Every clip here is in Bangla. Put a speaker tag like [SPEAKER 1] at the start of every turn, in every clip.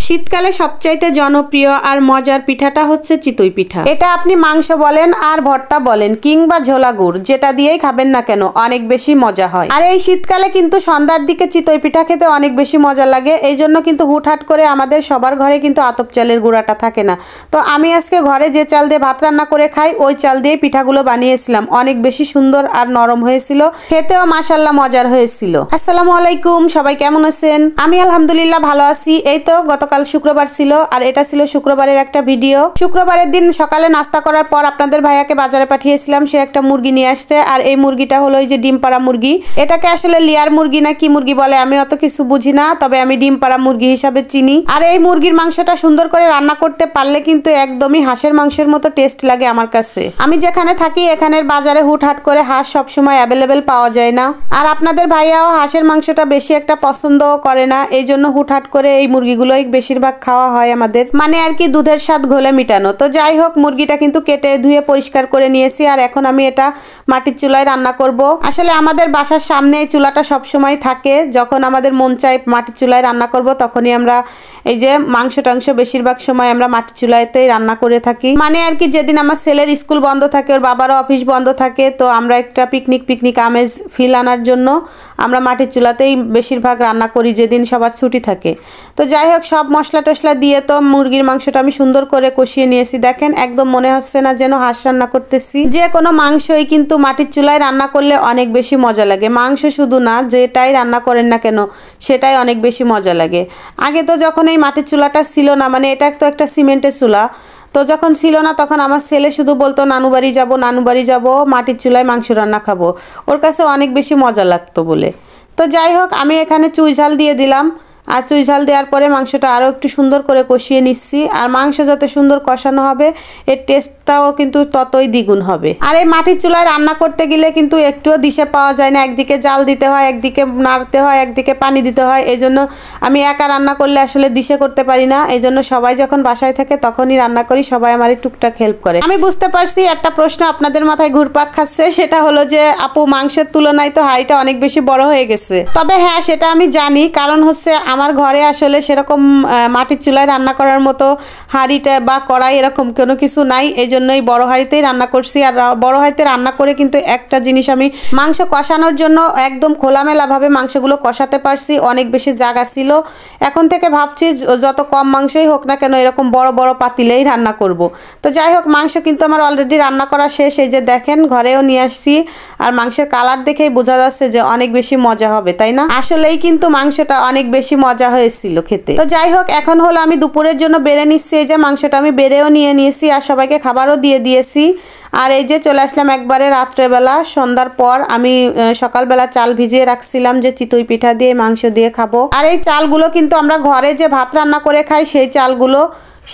[SPEAKER 1] শীতকালে সবচাইতে জনপ্রিয় আর মজার পিঠাটা হচ্ছে চিতই পিঠা। এটা আপনি মাংস বলেন আর ভর্তা বলেন কিংবা ঝোলা গুড় যেটা দিয়েই খাবেন না কেন অনেক বেশি মজা হয়। আর এই শীতকালে কিন্তু সন্ধ্যার দিকে চিতই পিঠা খেতে অনেক বেশি মজা লাগে। এই জন্য কিন্তু হুটহাট করে আমাদের সবার ঘরে কিন্তু আতপ চালের গুঁড়াটা থাকে না। তো আমি আজকে ঘরে যে চাল দিয়ে ভাত রান্না করে খাই ওই চাল দিয়ে পিঠাগুলো বানিয়েছিলাম। অনেক বেশি সুন্দর আর নরম হয়েছিল, খেতেও মাশাআল্লাহ মজার হয়েছিল। আসসালামু আলাইকুম, সবাই কেমন আছেন? আমি আলহামদুলিল্লাহ ভালো আছি। এই তো গতকাল শুক্রবার ছিল আর এটা ছিল শুক্রবারের একটা ভিডিও। শুক্রবারের দিন সকালে নাস্তা করার পর আপনাদের ভাইয়াকে বাজারে পাঠিয়েছিলাম, সে একটা মুরগি নিয়ে আসছে। আর এই মুরগিটা হলো এই যে ডিম পাড়া মুরগি। এটাকে আসলে লেয়ার মুরগি না কি মুরগি বলে আমি অত কিছু বুঝি না, তবে আমি ডিম পাড়া মুরগি হিসাবে চিনি। আর এই মুরগির মাংসটা সুন্দর করে রান্না করতে পারলে কিন্তু একদমই হাঁসের মাংসের মতো টেস্ট লাগে আমার কাছে। আমি যেখানে থাকি এখানের বাজারে হুটহাট করে হাঁস সবসময় অ্যাভেলেবেল পাওয়া যায় না। আর আপনাদের ভাইয়াও হাঁসের মাংসটা বেশি একটা পছন্দও করে না, এই জন্য হুটহাট করে এই মুরগিগুলোই বেশিরভাগ খাওয়া হয় আমাদের, মানে আর কি দুধের স্বাদ ঘোলে মিটানো। তো যাই হোক, মুরগিটা কিন্তু কেটে ধুয়ে পরিষ্কার করে নিয়েছি। আর এখন আমি এটা মাটির চুলায় রান্না করব। আসলে আমাদের বাসার সামনে এই চুলাটা সবসময় থাকে, যখন আমাদের মন চায় মাটির চুলায় রান্না করব তখনই আমরা এই যে মাংস টাংস বেশিরভাগ সময় আমরা মাটির চুলাতেই রান্না করে থাকি। মানে আর কি যেদিন আমার ছেলের স্কুল বন্ধ থাকে, ওর বাবারও অফিস বন্ধ থাকে, তো আমরা একটা পিকনিক আমেজ ফিল আনার জন্য আমরা মাটির চুলাতেই বেশিরভাগ রান্না করি যেদিন সবার ছুটি থাকে। তো যাই হোক, সব মশলা টশলা দিয়ে তো মুরগির মাংসটা আমি সুন্দর করে কষিয়ে নিয়েছি। দেখেন একদম মনে হচ্ছে না যেন হাঁস রান্না করতেছি। যে কোনো মাংসই কিন্তু মাটির চুলায় রান্না করলে অনেক বেশি মজা লাগে। মাংস শুধু না, যেটাই রান্না করেন না কেন সেটাই অনেক বেশি মজা লাগে। আগে তো যখন এই মাটির চুলাটা ছিল না, মানে এটা তো একটা সিমেন্টের চুলা, তো যখন ছিল না তখন আমার ছেলে শুধু বলতো নানু বাড়ি যাব, মাটির চুলায় মাংস রান্না খাবো। ওর কাছে অনেক বেশি মজা লাগতো বলে। তো যাই হোক, আমি এখানে চুই ঝাল দিয়ে দিলাম। আর চুই ঝাল দেওয়ার পরে মাংসটা আরও একটু সুন্দর করে কষিয়ে নিচ্ছি। আর মাংস যত সুন্দর কষানো হবে এর টেস্টটাও কিন্তু ততই দ্বিগুণ হবে। আর এই মাটির চুলায় রান্না করতে গেলে কিন্তু একটুও দিশে পাওয়া যায় না। একদিকে জাল দিতে হয়, একদিকে নাড়তে হয়, একদিকে পানি দিতে হয়। এই জন্য আমি একা রান্না করলে আসলে দিশে করতে পারি না। এই জন্য সবাই যখন বাসায় থাকে তখনই রান্না করি, সবাই আমার টুকটাক হেল্প করে। আমি বুঝতে পারছি একটা প্রশ্ন আপনাদের মাথায় ঘুরপাক খাচ্ছে, সেটা হলো যে আপু মাংসের তুলনায় তো হাঁড়িটা অনেক বেশি বড় হয়ে গেছে। তবে হ্যাঁ, সেটা আমি জানি, কারণ হচ্ছে আমার ঘরে আসলে সেরকম মাটির চুলায় রান্না করার মতো হাঁড়িটা বা কড়াই এরকম কোনো কিছু নাই। এই জন্যই বড় হাঁড়িতেই রান্না করছি। আর বড় হাঁড়িতে রান্না করে কিন্তু একটা জিনিস আমি মাংস কষানোর জন্য একদম খোলামেলাভাবে মাংসগুলো কষাতে পারছি, অনেক বেশি জায়গা ছিল। এখন থেকে ভাবছি যত কম মাংসই হোক না কেন এরকম বড় বড় পাতিলেই রান্না করব। তো যাই হোক, মাংস কিন্তু আমার অলরেডি রান্না করা শেষ। এই যে দেখেন ঘরেও নিয়ে আসছি। আর মাংসের কালার দেখেই বোঝা যাচ্ছে যে অনেক বেশি মজা হবে, তাই না? আসলেই কিন্তু মাংসটা অনেক বেশি মজা হয়েছিল খেতে। তো যাই হোক, এখন হলো আমি দুপুরের জন্য বেড়ে নিচ্ছি। এই যে মাংসটা আমি বেড়েও নিয়ে নিয়েছি আর সবাইকে খাবারও দিয়ে দিয়েছি। আর এই যে চলে আসলাম একবারে রাত্রেবেলা, সন্ধ্যার পর। আমি সকালবেলা চাল ভিজিয়ে রাখছিলাম যে চিতই পিঠা দিয়ে মাংস দিয়ে খাবো। আর এই চালগুলো কিন্তু আমরা ঘরে যে ভাত রান্না করে খাই সেই চালগুলো,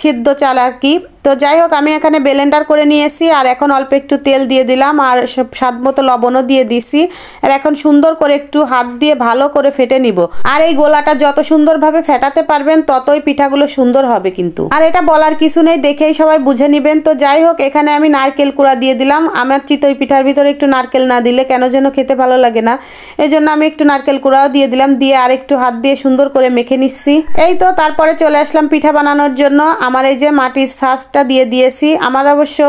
[SPEAKER 1] সিদ্ধ চাল আর কি। তো যাই হোক, আমি এখানে ব্লেন্ডার করে নিয়েছি। আর এখন অল্প একটু তেল দিয়ে দিলাম আর স্বাদ মতো লবণও দিয়ে দিছি। আর এখন সুন্দর করে একটু হাত দিয়ে ভালো করে ফেটে নিব। আর এই গোলাটা যত সুন্দরভাবে ফেটাতে পারবেন ততই পিঠাগুলো সুন্দর হবে কিন্তু। আর এটা বলার কিছু নেই, দেখেই সবাই বুঝে নিবেন। তো যাই হোক, এখানে আমি নারকেল কুড়া দিয়ে দিলাম। আমার চিতই পিঠার ভিতরে একটু নারকেল না দিলে কেন যেন খেতে ভালো লাগে না, এই জন্য আমি একটু নারকেল কুড়াও দিয়ে দিলাম। দিয়ে আর একটু হাত দিয়ে সুন্দর করে মেখে নিচ্ছি। এই তো তারপরে চলে আসলাম পিঠা বানানোর জন্য। আমার এই যে মাটির ছাঁচটা দিয়ে দিয়েছি। আমার অবশ্য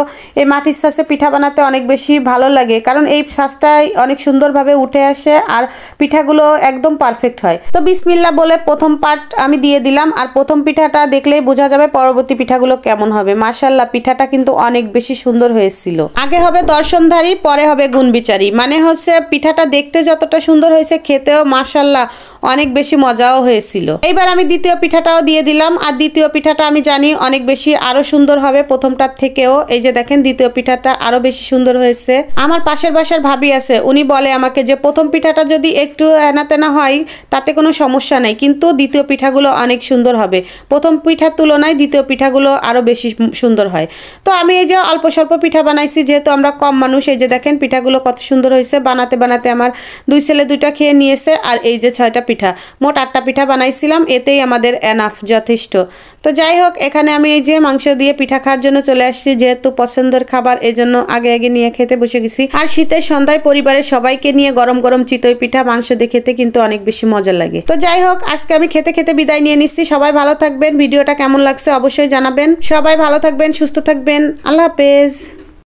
[SPEAKER 1] এই মাটির ছাঁচে পিঠা বানাতে অনেক বেশি ভালো লাগে, কারণ এই ছাঁচটাই অনেক সুন্দরভাবে উঠে আসে আর পিঠাগুলো একদম পারফেক্ট হয়। তো বিসমিল্লাহ বলে প্রথম পার্ট আমি দিয়ে দিলাম। আর প্রথম পিঠাটা দেখলেই বোঝা যাবে পরবর্তী পিঠাগুলো কেমন হবে। মাশাআল্লাহ, পিঠাটা কিন্তু অনেক বেশি সুন্দর হয়েছিল। আগে হবে দর্শনধারী, পরে হবে গুণবিচারী। মানে হচ্ছে পিঠাটা দেখতে যতটা সুন্দর হয়েছে খেতেও মাশাআল্লাহ অনেক বেশি মজাও হয়েছিল। এইবার আমি দ্বিতীয় পিঠাটাও দিয়ে দিলাম। আর দ্বিতীয় পিঠাটা আমি জানি অনেক বেশি আরো সুন্দর হবে প্রথমটার থেকেও। এই যে দেখেন দ্বিতীয় পিঠাটা আরো বেশি সুন্দর হয়েছে। আমার পাশের বাসার ভাবি আছে, উনি বলে আমাকে যে প্রথম পিঠাটা যদি একটু এনা তেনা হয় তাতে কোনো সমস্যা নাই, কিন্তু দ্বিতীয় পিঠাগুলো অনেক সুন্দর হবে। প্রথম পিঠার তুলনায় দ্বিতীয় পিঠাগুলো আরো বেশি সুন্দর হয়। তো আমি এই যে অল্প স্বল্প পিঠা বানাইছি, যেহেতু আমরা কম মানুষ। এই যে দেখেন পিঠাগুলো কত সুন্দর হয়েছে। বানাতে বানাতে আমার দুই ছেলে দুইটা খেয়ে নিয়েছে। আর এই যে 6টা পিঠা, মোট 8টা পিঠা বানাইছিলাম, এতেই আমাদের এনাফ, যথেষ্ট। তো যাই হোক, এখানে আমি এই যে মাংস দিয়ে পিঠা খাওয়ার জন্য চলে আসছি, যেহেতু পছন্দের খাবার এজন্য আগে আগে নিয়ে খেতে বসে গেছি। আর শীতের সন্ধ্যায় পরিবারের সবাইকে নিয়ে গরম গরম চিতই পিঠা মাংস দিয়ে খেতে কিন্তু অনেক বেশি মজা লাগে। তো যাই হোক, আজকে আমি খেতে খেতে বিদায় নিয়ে নিচ্ছি। সবাই ভালো থাকবেন, ভিডিওটা কেমন লাগছে অবশ্যই জানাবেন। সবাই ভালো থাকবেন, সুস্থ থাকবেন, আল্লাহ হাফেজ।